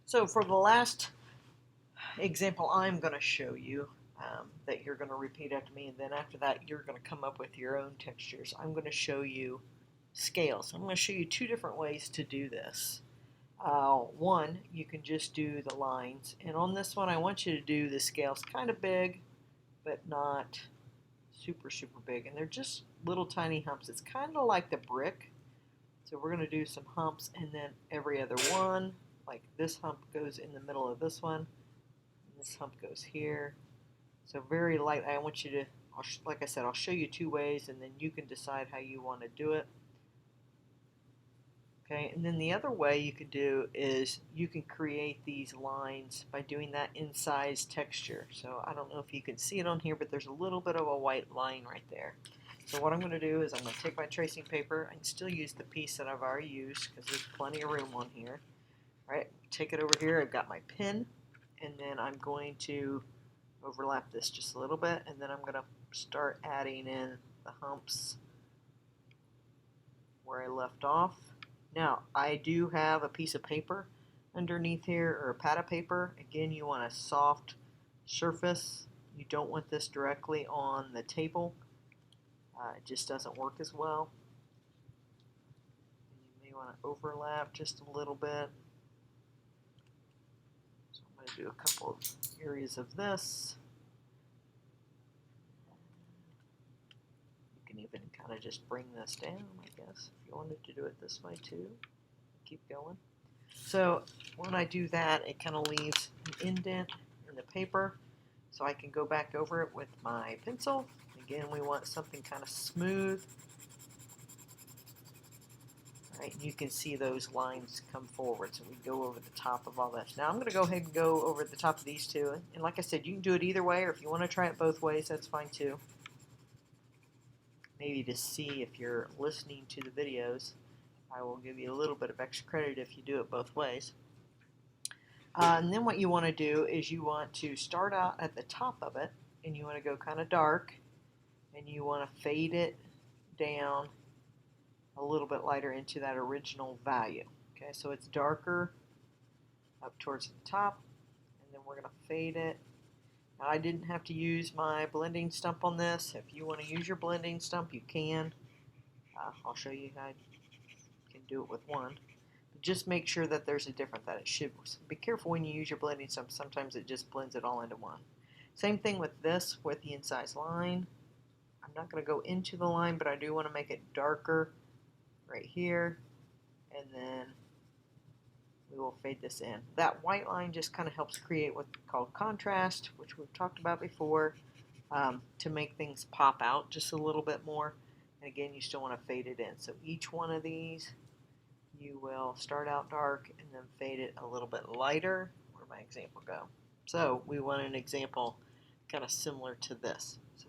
So for the last example I'm going to show you that you're going to repeat after me, and then after that you're going to come up with your own textures. I'm going to show you scales. I'm going to show you two different ways to do this. One, you can just do the lines, and on this one I want you to do the scales kind of big, but not super big, and they're just little tiny humps. It's kind of like the brick. So we're going to do some humps, and then every other one, like this hump goes in the middle of this one, and this hump goes here. So very light. I want you to, like I said, I'll show you two ways, and then you can decide how you want to do it. Okay, and then the other way you could do is you can create these lines by doing that incised texture. So I don't know if you can see it on here, but there's a little bit of a white line right there. So what I'm going to do is I'm going to take my tracing paper. I can still use the piece that I've already used because there's plenty of room on here. All right, take it over here. I've got my pen, and then I'm going to overlap this just a little bit, and then I'm going to start adding in the humps where I left off. Now, I do have a piece of paper underneath here, or a pad of paper. Again, you want a soft surface. You don't want this directly on the table. It just doesn't work as well. You may want to overlap just a little bit. So I'm going to do a couple of areas of this. You can even kind of just bring this down, I guess, if you wanted to do it this way too. Keep going. So when I do that, it kind of leaves an indent in the paper, so I can go back over it with my pencil. Again, we want something kind of smooth. All right, you can see those lines come forward, so we go over the top of all this. Now I'm going to go ahead and go over the top of these two, and like I said, you can do it either way, or if you want to try it both ways, that's fine too. Maybe to see if you're listening to the videos, I will give you a little bit of extra credit if you do it both ways. And then what you want to do is you want to start out at the top of it, and you want to go kind of dark, and you want to fade it down a little bit lighter into that original value. Okay, so it's darker up towards the top, and then we're going to fade it. Now, I didn't have to use my blending stump on this. If you want to use your blending stump, you can. I'll show you how you can do it with one. Just make sure that there's a difference, that it should. Be careful when you use your blending stump. Sometimes it just blends it all into one. Same thing with this, with the incised line. I'm not going to go into the line, but I do want to make it darker right here, and then we will fade this in. That white line just kind of helps create what's called contrast, which we've talked about before, to make things pop out just a little bit more. And again, you still want to fade it in. So each one of these, you will start out dark and then fade it a little bit lighter. Where'd my example go? So we want an example kind of similar to this.